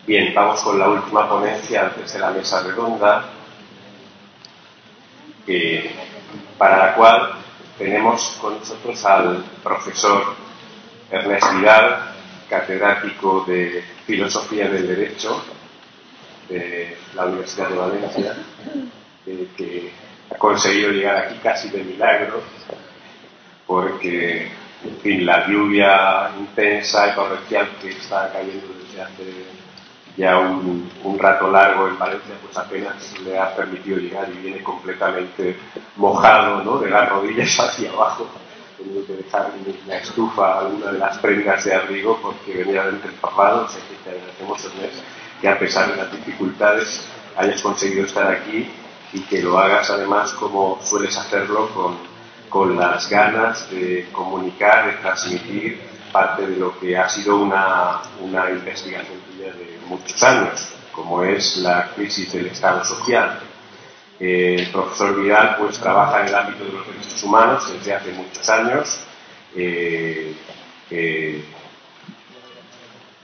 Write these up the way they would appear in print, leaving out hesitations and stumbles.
Bien, vamos con la última ponencia antes de la mesa redonda, para la cual tenemos con nosotros al profesor Ernest Vidal, catedrático de Filosofía del Derecho de la Universidad de Valencia, que ha conseguido llegar aquí casi de milagro, porque, en fin, la lluvia intensa y torrencial que está cayendo desde hace ya un rato largo en Valencia, pues apenas le ha permitido llegar y viene completamente mojado, ¿no?, de las rodillas hacia abajo. Tengo que dejar en la estufa alguna de las prendas de abrigo porque venía dentro empapado. Así que te agradecemos, Ernest, que a pesar de las dificultades hayas conseguido estar aquí y que lo hagas además como sueles hacerlo, con las ganas de comunicar, de transmitir parte de lo que ha sido una investigación tuya de muchos años, como es la crisis del Estado social. El profesor Vidal pues trabaja en el ámbito de los derechos humanos desde hace muchos años.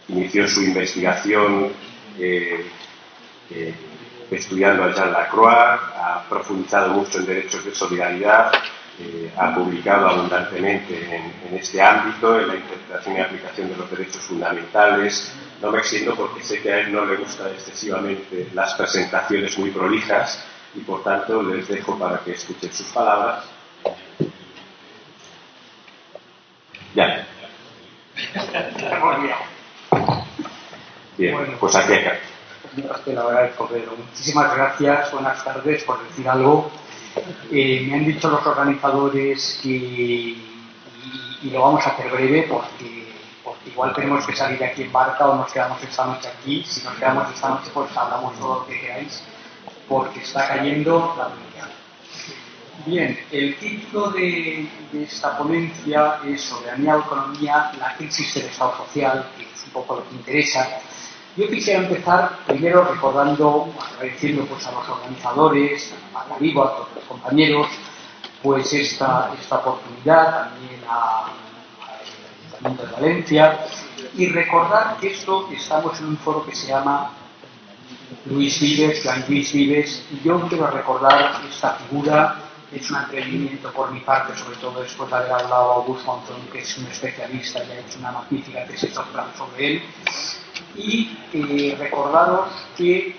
Inició su investigación estudiando a Jean Lacroix, ha profundizado mucho en derechos de solidaridad, ha publicado abundantemente en este ámbito, en la interpretación y aplicación de los derechos fundamentales. No me extiendo porque sé que a él no le gustan excesivamente las presentaciones muy prolijas y, por tanto, les dejo para que escuchen sus palabras. Ya. Bien, bueno, pues aquí acá. Te lo agradezco, Pedro. Muchísimas gracias, buenas tardes, por decir algo. Me han dicho los organizadores que, y lo vamos a hacer breve porque igual tenemos que salir de aquí en barca o nos quedamos esta noche aquí. Si nos quedamos esta noche, pues hablamos todo lo que queráis, porque está cayendo la lluvia. Bien, el título de esta ponencia es sobre la neoeconomía, la crisis del Estado social, que es un poco lo que interesa. Yo quisiera empezar primero recordando, agradeciendo pues a los organizadores, a Darío, a todos los compañeros, pues esta oportunidad, también al Ayuntamiento de Valencia, y recordar que estamos en un foro que se llama Luis Vives, Joan Luis Vives, y yo quiero recordar esta figura. Es un atrevimiento por mi parte, sobre todo después de haber hablado a Augusto Montón, que es un especialista y ha hecho una magnífica tesis doctoral sobre él. Y recordaros que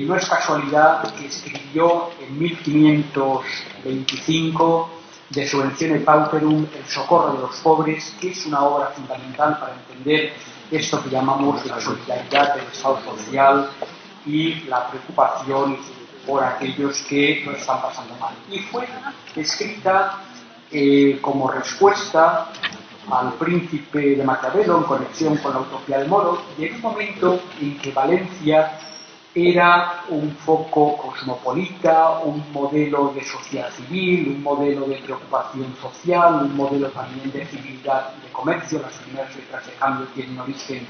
no es casualidad que escribió en 1525 De Subventione Pauperum, El socorro de los pobres, que es una obra fundamental para entender esto que llamamos la solidaridad del Estado social y la preocupación por aquellos que lo están pasando mal. Y fue escrita como respuesta al príncipe de Maquiavelo en conexión con la utopía de Moro, y en un momento en que Valencia era un foco cosmopolita, un modelo de sociedad civil, un modelo de preocupación social, un modelo también de civilidad y de comercio. Las primeras letras de cambio tienen origen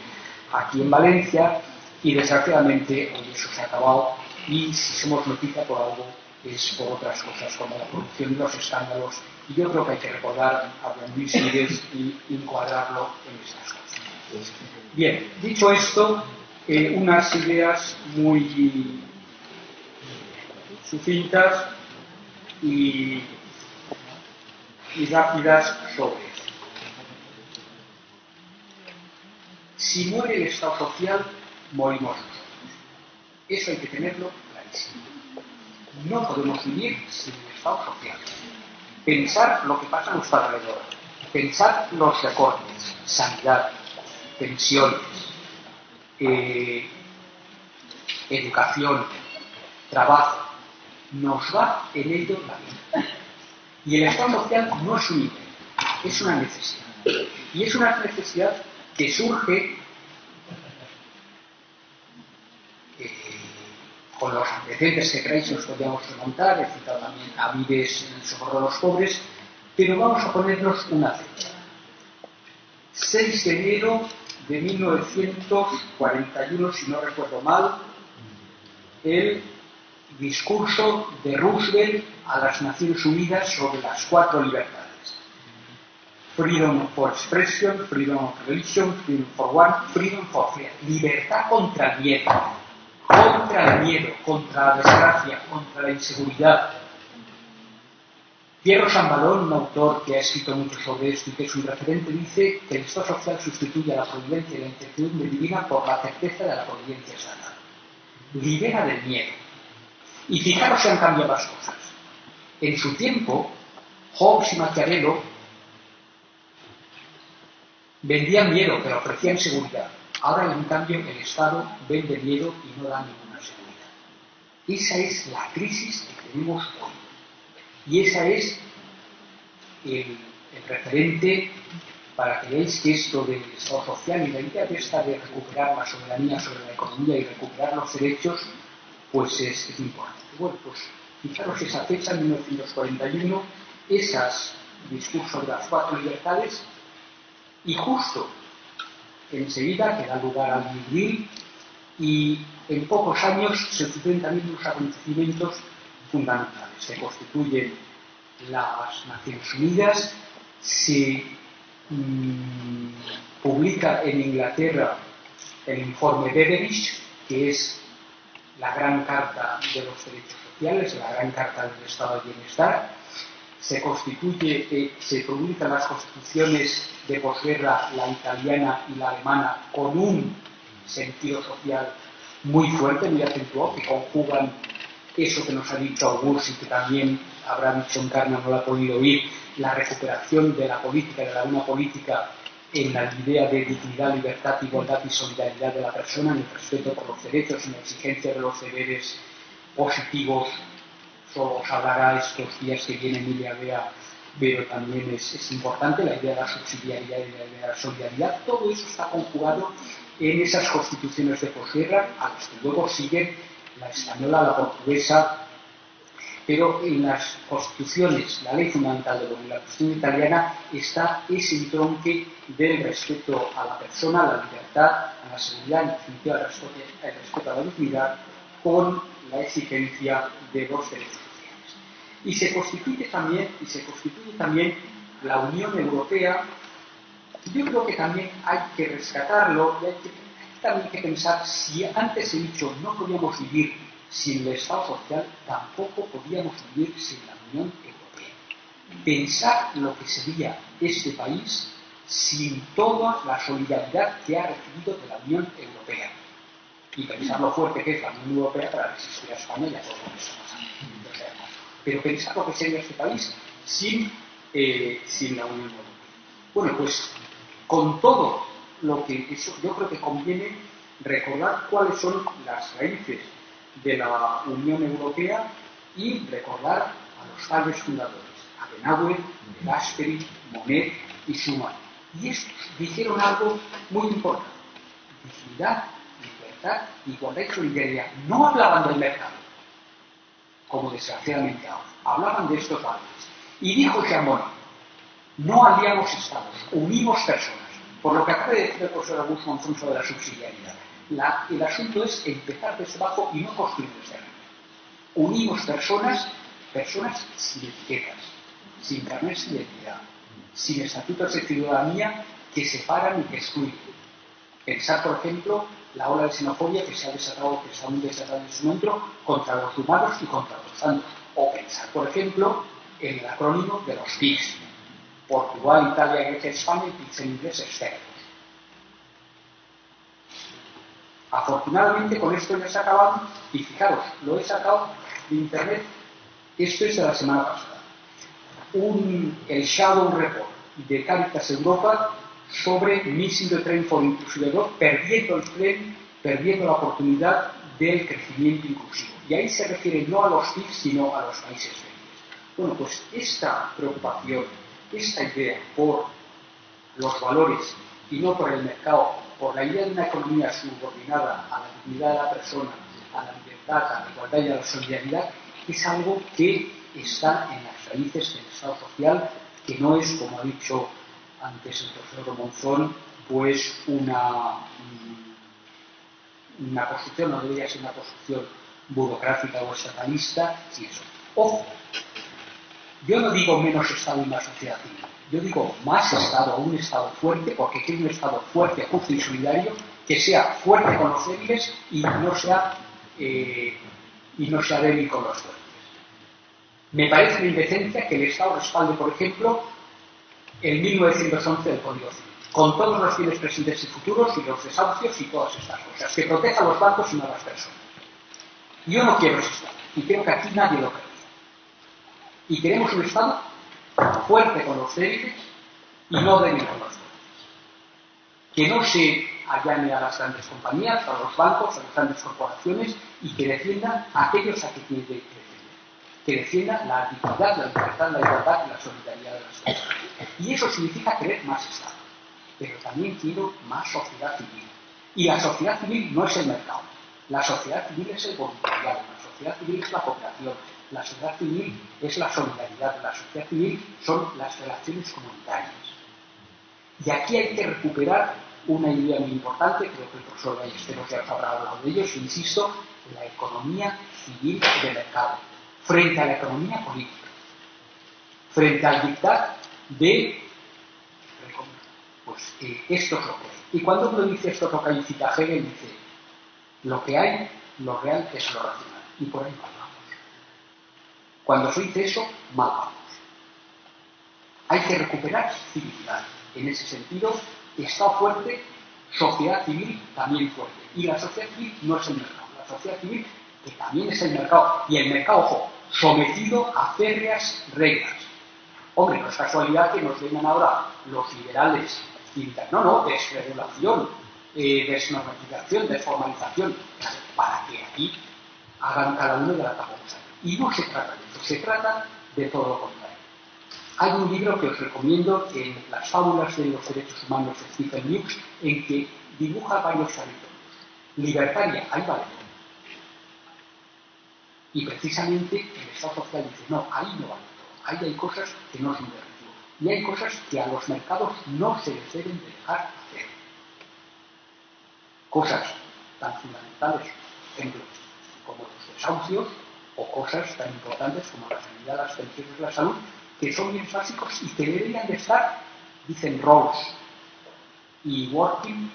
aquí en Valencia, y desgraciadamente hoy eso se ha acabado, y si somos noticia por algo es por otras cosas como la corrupción y los escándalos, y yo creo que hay que recordar a Juan Luis Vives y encuadrarlo en estas cosas. Bien, dicho esto, unas ideas muy sucintas y rápidas sobre esto. Si muere el Estado social, morimos nosotros. Eso hay que tenerlo clarísimo. No podemos vivir sin el Estado social. Pensar lo que pasa a nuestro alrededor, pensar los recortes, sanidad, pensiones, educación, trabajo, nos va en ello la vida. Y el Estado social no es un invento, es una necesidad. Y es una necesidad que surge con los antecedentes que queráis nos podríamos remontar. He citado también a Vives en El socorro de los pobres, pero vamos a ponernos una fecha. 6 de enero de 1941, si no recuerdo mal, el discurso de Roosevelt a las Naciones Unidas sobre las 4 libertades. freedom for expression, freedom of religion, freedom for one, freedom for fear. Libertad contra el miedo, contra la desgracia, contra la inseguridad. Piero Sambalón, un autor que ha escrito mucho sobre esto y que es un referente, dice que el Estado social sustituye a la providencia y la incertidumbre divina por la certeza de la providencia estatal. Libera del miedo. Y fijaros, se han cambiado las cosas. En su tiempo, Hobbes y Maquiavelo vendían miedo, pero ofrecían seguridad. Ahora, en cambio, el Estado vende miedo y no da ninguna seguridad. Esa es la crisis que tenemos hoy. Y esa es el referente para que veáis que esto del Estado social y la idea de esta de recuperar la soberanía sobre la economía y recuperar los derechos, pues es importante. Bueno, pues fijaros esa fecha, 1941, esas discursos de las 4 libertades, y justo enseguida que da lugar al New Deal, y en pocos años se suceden también unos acontecimientos fundamentales. Se constituyen las Naciones Unidas, se publica en Inglaterra el informe Beveridge, que es la gran carta de los derechos sociales, la gran carta del Estado de Bienestar. Se publican las constituciones de posguerra, la italiana y la alemana, con un sentido social muy fuerte, muy acentuado, que conjugan eso que nos ha dicho Augusto y que también habrá dicho Encarna, no lo ha podido oír, la recuperación de la política, de la buena política, en la idea de dignidad, libertad, igualdad y solidaridad de la persona, en el respeto por los derechos, en la exigencia de los deberes positivos. Solo os hablará estos días que viene Emilia Bea, pero también es importante la idea de la subsidiariedad y la idea de la solidaridad. Todo eso está conjugado en esas constituciones de posguerra, a las que luego siguen la española, la portuguesa, pero en las constituciones, la ley fundamental de la Constitución italiana, está ese entronque del respeto a la persona, a la libertad, a la seguridad, en definitiva el respeto a la dignidad, con la exigencia de los derechos sociales. Y se constituye también la Unión Europea. Yo creo que también hay que rescatarlo y hay también que pensar, si antes he dicho no podíamos vivir sin el Estado social, tampoco podíamos vivir sin la Unión Europea. Pensar lo que sería este país sin toda la solidaridad que ha recibido de la Unión Europea. Y pensar lo fuerte que es la Unión Europea para resistir a España y a todo lo que está pasando. Pero pensar lo que sería este país sin la Unión Europea. Bueno, pues con todo lo que eso, yo creo que conviene recordar cuáles son las raíces de la Unión Europea y recordar a los padres fundadores, Adenauer, de Gasperi, Monnet y Schuman. Y estos dijeron algo muy importante: dignidad, libertad, igualdad y solidaridad. No hablaban del mercado, como desgraciadamente ahora, hablaban de estos valores. Y dijo Jean Monnet: no aliamos estados, unimos personas. Por lo que acaba de decir el profesor Augusto Monzón sobre la subsidiariedad. El asunto es empezar desde abajo y no construir desde arriba. Unimos personas sin etiquetas, sin carnets de identidad, sin estatutos de ciudadanía que separan y que excluyen. Pensar, por ejemplo, la ola de xenofobia que se ha desatado, que está muy desatada en su momento, contra los humanos y contra los santos. O pensar, por ejemplo, en el acrónimo de los PIGS: Portugal, Italia, Grecia, España, y PIGS en inglés externos. Afortunadamente con esto ya se ha acabado, y fijaros, lo he sacado de internet, esto es de la semana pasada. El Shadow Report de Caritas Europa sobre Missing the Train for Inclusive Growth, perdiendo el tren, perdiendo la oportunidad del crecimiento inclusivo. Y ahí se refiere no a los PIGS, sino a los países débiles. Bueno, pues esta preocupación, esta idea por los valores y no por el mercado, por la idea de una economía subordinada a la dignidad de la persona, a la libertad, a la igualdad y a la solidaridad, es algo que está en las raíces del Estado social, que no es, como ha dicho antes el profesor Monzón, pues una construcción, no debería ser una construcción burocrática o estatalista, y eso. Ojo, Yo no digo menos Estado y más sociedad civil. Yo digo más Estado, un Estado fuerte, porque quiero un Estado fuerte, justo y solidario, que sea fuerte con los débiles y no sea débil con los fuertes. Me parece una indecencia que el Estado respalde, por ejemplo, el 1911 del Código Civil, con todos los bienes presentes y futuros y los desahucios y todas estas cosas, que proteja a los bancos y no a las personas. Yo no quiero ese Estado, y creo que aquí nadie lo cree. Y queremos un Estado fuerte con los débiles y no débil con los fuertes. Que no se allane a las grandes compañías, a los bancos, a las grandes corporaciones y que defienda a aquellos a que tiene que defender. Que defienda la dignidad, la libertad, la igualdad y la solidaridad de las personas. Y eso significa querer más Estado. Pero también quiero más sociedad civil. Y la sociedad civil no es el mercado. La sociedad civil es el voluntariado. La sociedad civil es la cooperación. La sociedad civil es la solidaridad. La sociedad civil son las relaciones comunitarias. Y aquí hay que recuperar una idea muy importante, creo que el profesor Ballesteros ya os habrá hablado de ello, insisto, la economía civil de mercado, frente a la economía política, frente al dictat de pues esto es lo que hay. Y cuando uno dice esto es lo que hay, Hegel dice lo que hay, lo real es lo racional. Y por ahí mal vamos. Cuando se dice eso, mal vamos. Hay que recuperar civilidad. En ese sentido, Estado fuerte, sociedad civil también fuerte. Y la sociedad civil no es el mercado. La sociedad civil, que también es el mercado. Y el mercado, ojo, sometido a férreas reglas. Hombre, no es casualidad que nos vengan ahora los liberales y digan, no, desregulación, desnormatización, desformalización, para que aquí hagan cada uno de la cosa. Y no se trata de eso, se trata de todo lo contrario. Hay un libro que os recomiendo en Las fábulas de los derechos humanos de Stephen Hughes, en que dibuja varios territorios. Libertaria, ahí vale todo. Y precisamente el Estado social dice, no, ahí no vale todo. Ahí hay cosas que no son de recibo. Y hay cosas que a los mercados no se les deben de dejar hacer. Cosas tan fundamentales, por ejemplo, como los desahucios, o cosas tan importantes como la sanidad, las pensiones, la salud, que son bienes básicos y que deberían de estar, dicen Rawls y Working,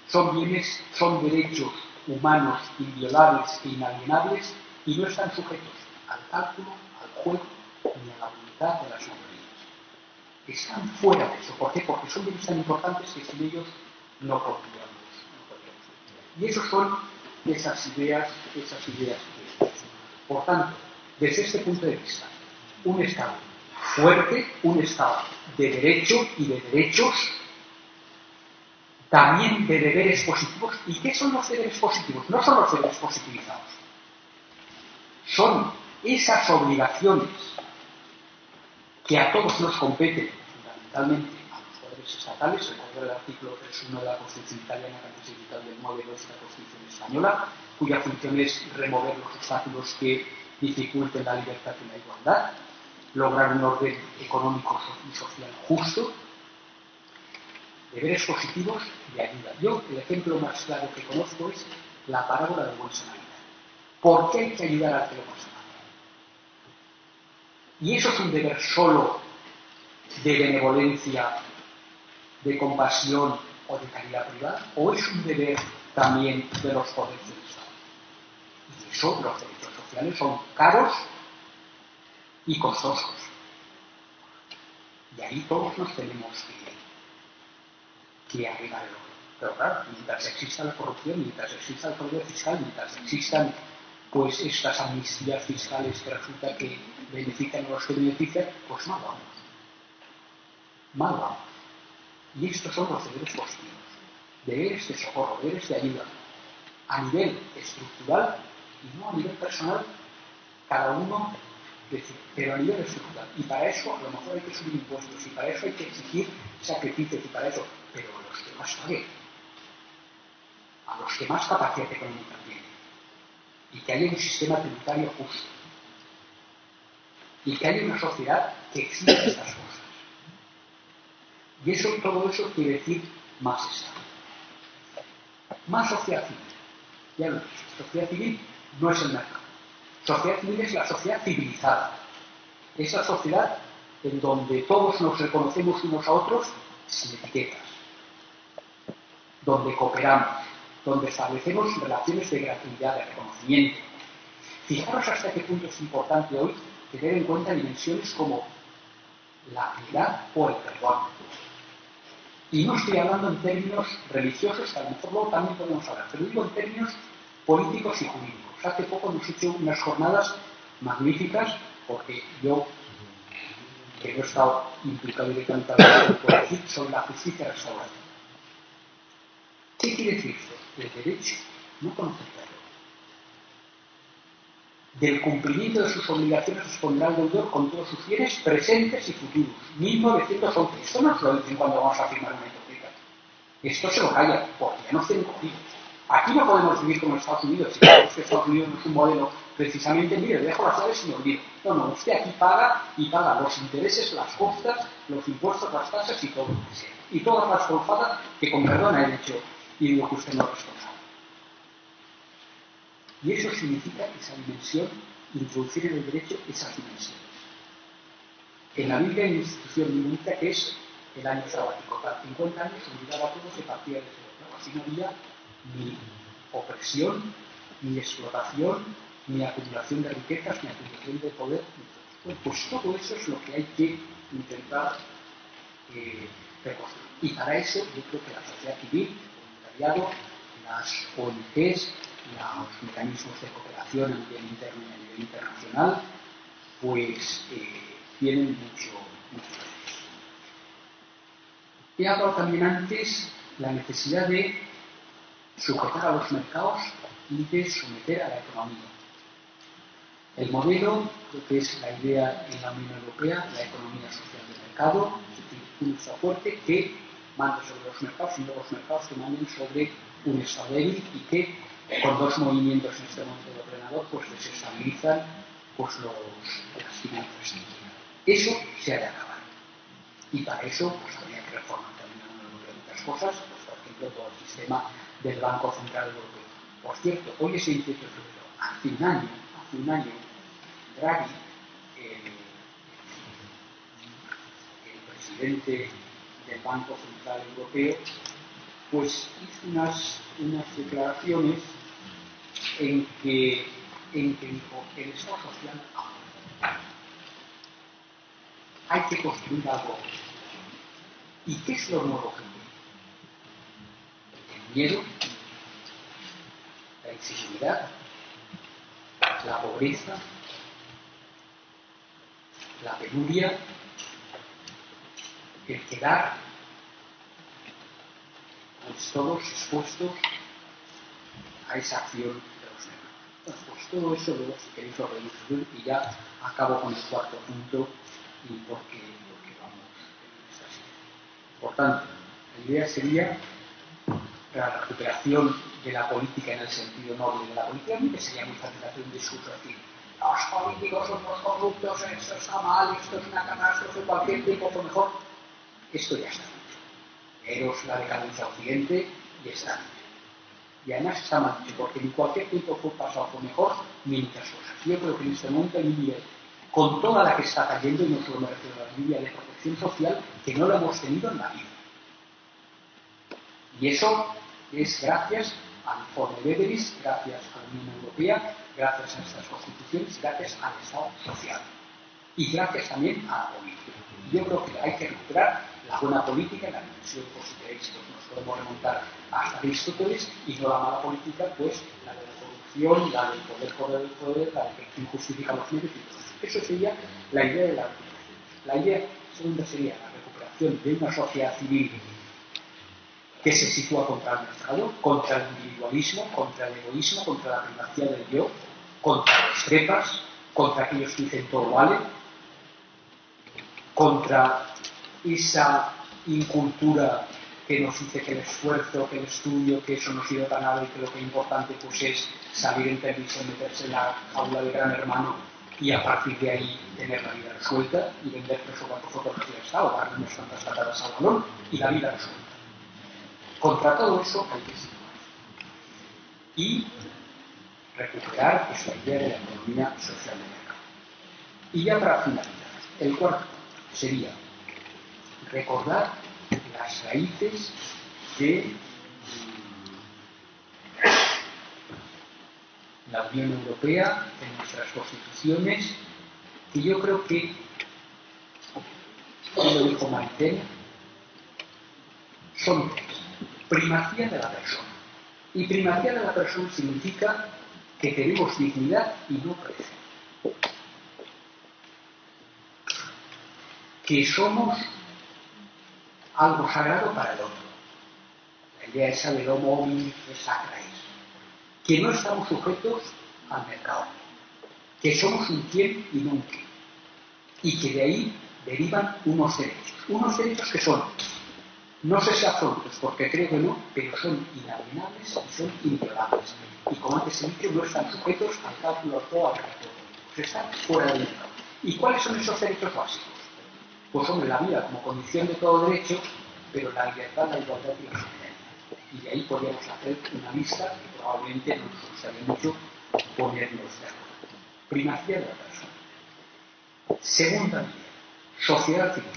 son bienes, son derechos humanos inviolables e inalienables y no están sujetos al cálculo, al juego ni a la voluntad de las mayorías. Están fuera de eso. ¿Por qué? Porque son bienes tan importantes que sin ellos no podríamos. Y esos son esas ideas que... Por tanto, desde este punto de vista, un Estado fuerte, un Estado de derecho y de derechos, también de deberes positivos. ¿Y qué son los deberes positivos? No son los deberes positivizados. Son esas obligaciones que a todos nos competen, fundamentalmente a los poderes estatales, recuerdo el artículo 3.1 de la Constitución italiana, que se cita del modelo de la Constitución española, cuya función es remover los obstáculos que dificulten la libertad y la igualdad, lograr un orden económico y social justo, deberes positivos de ayuda. Yo, el ejemplo más claro que conozco es la parábola del buen samaritano. ¿Por qué hay que ayudar al que lo pasa mal? ¿Y eso es un deber solo de benevolencia, de compasión o de caridad privada? ¿O es un deber también de los poderes del Estado? Y eso, los derechos sociales son caros y costosos. Y ahí todos nos tenemos que arreglar el orden. Pero claro, mientras exista la corrupción, mientras exista el fraude fiscal, mientras existan pues estas amnistías fiscales que resulta que benefician a los que benefician, pues mal vamos. Mal vamos. Y estos son los deberes positivos. Deberes de socorro, deberes de ayuda. A nivel estructural y no a nivel personal, cada uno decide, pero a nivel estructural. Y para eso a lo mejor hay que subir impuestos, y para eso hay que exigir sacrificios, y para eso, pero a los que más paguen, a los que más capacidad económica tienen, y que haya un sistema tributario justo, y que haya una sociedad que exija estas cosas. Y eso, todo eso quiere decir más Estado. Más sociedad civil. Ya lo he dicho, sociedad civil no es el mercado. Sociedad civil es la sociedad civilizada. Esa sociedad en donde todos nos reconocemos unos a otros sin etiquetas, donde cooperamos, donde establecemos relaciones de gratuidad, de reconocimiento. Fijaros hasta qué punto es importante hoy tener en cuenta dimensiones como la piedad o el perdón. Y no estoy hablando en términos religiosos, que a lo mejor luego también podemos hablar, pero digo en términos políticos y jurídicos. Hace poco hemos hecho unas jornadas magníficas, porque yo, que no he estado implicado directamente puedo decir, sobre la justicia restaurativa. ¿Qué quiere decir esto? El derecho no conoce el perdón. Del cumplimiento de sus obligaciones responderá el deudor con todos sus bienes presentes y futuros. 1911. Esto no nos lo dicen cuando vamos a firmar una hipoteca. Esto se lo callan, porque ya no tienen cogidos. Aquí no podemos vivir como Estados Unidos. Si creemos que Estados Unidos no es un modelo, precisamente, mire, dejo las llaves y me olvido. No, no, usted aquí paga y paga los intereses, las costas, los impuestos, las tasas y todo lo que sea. Y todas las colfadas que con perdón ha hecho y digo que usted no es responsable. Y eso significa esa dimensión, introducir en el derecho esas dimensiones. En la Biblia hay una institución bíblica que es el año sabático. Cada 50 años se obligaba a todos se partía de cero. Así no había ni opresión, ni explotación, ni acumulación de riquezas, ni acumulación de poder. Pues todo eso es lo que hay que intentar reconstruir. Y para eso yo creo que la sociedad civil, el voluntariado, las ONGs, los mecanismos de cooperación a nivel interno y a nivel internacional, pues tienen mucho interés. He hablado también antes la necesidad de sujetar a los mercados y de someter a la economía. El modelo, lo que es la idea en la Unión Europea, la economía social de mercado, es decir, un Estado fuerte que manda sobre los mercados y no los mercados que manden sobre un Estado débil y que con dos movimientos en este momento de ordenador pues desestabilizan pues, las finanzas. Eso se ha de acabar. Y para eso pues, habría que reformar también la Unión Europea muchas cosas, pues, por ejemplo, todo el sistema del Banco Central Europeo. Por cierto, hoy es el 28 de febrero. Hace un año, Draghi, el presidente del Banco Central Europeo, pues hizo unas declaraciones en que dijo que el Estado social hay que construir algo. ¿Y qué es lo nuevo que tiene? El miedo, la inseguridad, la pobreza, la penuria, el quedar pues todos expuestos a esa acción de los demás. Pues todo eso luego si queréis lo reducir y ya acabo con el cuarto punto y porque vamos en esta serie. Por tanto, la idea sería la recuperación de la política en el sentido noble de la política, que sería muy fácil hacer un discurso así. Los políticos son los corruptos, esto está mal, esto es una catástrofe, cualquier tipo fue mejor. Esto ya está dicho. Eros la decadencia occidente y está dicho. Y además está mal dicho, porque ni cualquier tiempo fue pasado fue mejor, ni muchas cosas. Yo creo que en este momento hay un nivel, con toda la que está cayendo, y no solo me refiero a la línea de protección social, que no lo hemos tenido en la vida. Y eso es gracias al informe Beveridge, gracias a la Unión Europea, gracias a estas constituciones, gracias al Estado social. Y gracias también a la política. Yo creo que hay que recuperar la buena política en la dimensión, por si queréis, pues nos podemos remontar hasta Aristóteles, y no la mala política, pues la de la corrupción, la del poder correr el poder, la de que injustifica los medios y todo eso. Eso sería la idea de la recuperación. La idea segunda sería la recuperación de una sociedad civil que se sitúa contra el mercado, contra el individualismo, contra el egoísmo, contra la primacía del yo, contra los trepas, contra aquellos que dicen todo vale, contra esa incultura que nos dice que el esfuerzo, que el estudio, que eso no sirve para nada y que lo que es importante pues es salir en televisión, meterse en la jaula de Gran Hermano y a partir de ahí tener la vida resuelta y vender 3 o 4 fotografías de Estado, darle unas cuantas patadas al balón y la vida resuelta. Contra todo eso hay que situar y recuperar esa idea de la economía social de mercado. Y ya para finalizar, El cuarto sería recordar las raíces de la Unión Europea, en nuestras constituciones, y yo creo que, como lo dijo Maritain, son tres. Primacía de la persona. Y primacía de la persona significa que tenemos dignidad y no precio. Que somos algo sagrado para el otro. La idea esa del homo homini sacra es que no estamos sujetos al mercado, que somos un quién y no un qué, y que de ahí derivan unos derechos que son, no sé si absolutos, porque creo que no, pero son inalienables y son inviolables, y como antes he dicho, no están sujetos al cálculo o al retorno, pues están fuera del mercado. ¿Y cuáles son esos derechos básicos? Pues hombre, la vida como condición de todo derecho, pero la libertad, la igualdad y la soberanía. Y de ahí podríamos hacer una lista que probablemente no nos gustaría mucho ponernos de acuerdo. Primacía de la persona. Segunda idea, sociedad civil.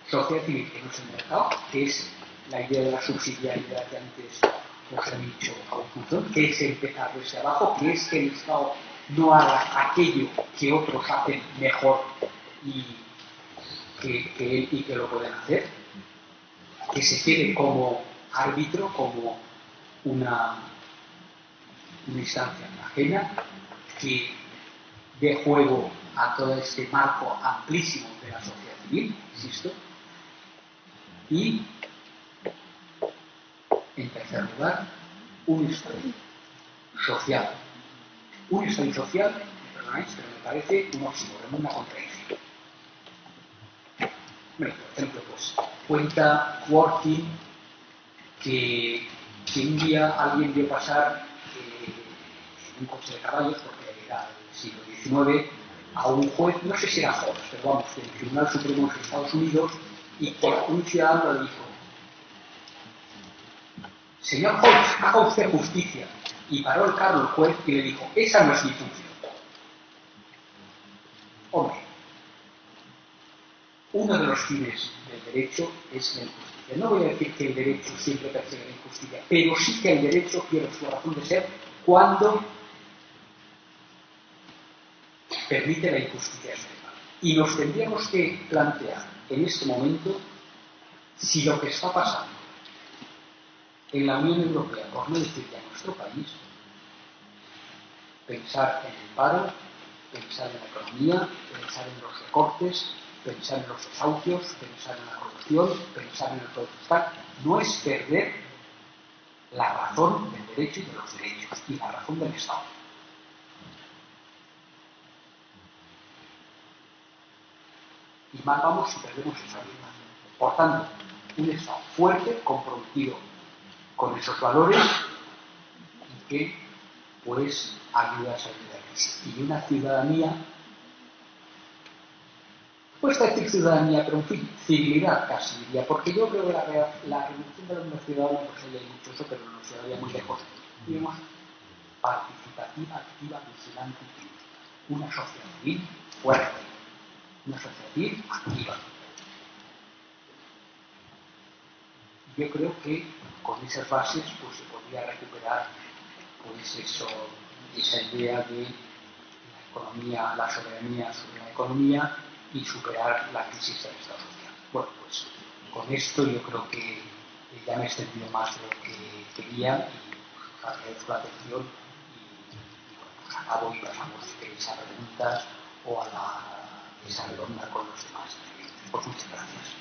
Sociedad civil que no es el mercado, que es la idea de la subsidiariedad que antes os he dicho a un punto, que es empezar desde abajo, que es que el Estado no haga aquello que otros hacen mejor y que lo pueden hacer, que se quede como árbitro, como una instancia ajena, que dé juego a todo este marco amplísimo de la sociedad civil, insisto, y en tercer lugar, un Estado social. Un Estado social, me perdonáis, pero me parece un oxímoron, una contradicción. Bueno, por ejemplo, pues cuenta Working que un día alguien vio pasar en un coche de caballos, porque era el siglo XIX, a un juez, no sé si era juez, pero vamos, del Tribunal Supremo de Estados Unidos, y que un ciudadano le dijo: señor juez, haga usted justicia. Y paró el carro el juez y le dijo: esa no es mi función. Hombre, uno de los fines del derecho es la injusticia. No voy a decir que el derecho siempre persigue la injusticia, pero sí que el derecho pierde su razón de ser cuando permite la injusticia extrema. Y nos tendríamos que plantear en este momento si lo que está pasando en la Unión Europea, por no decir ya nuestro país, pensar en el paro, pensar en la economía, pensar en los recortes, pensar en los desahucios, pensar en la corrupción, pensar en el fraude fiscal, no es perder la razón del derecho y de los derechos y la razón del Estado. Y mal vamos si perdemos esa vida. Por tanto, un Estado fuerte, comprometido con esos valores y que pues ayuda a salir de la crisis. Y una ciudadanía, cuesta decir ciudadanía, pero en fin, civilidad casi diría, porque yo creo que la revolución de la universidad no sería mucho eso, pero nos llevaría muy lejos. Digamos, participativa, activa, vigilante y crítica. Una sociedad civil fuerte, una sociedad civil activa. Yo creo que con esas bases pues se podría recuperar pues esa idea de la economía, la soberanía sobre la economía y superar la crisis del Estado social. Bueno, pues con esto yo creo que ya me he extendido más de lo que quería y os agradezco la atención y bueno, pues acabo y pasamos si queréis a preguntas o a la mesa redonda con los demás. Pues muchas gracias.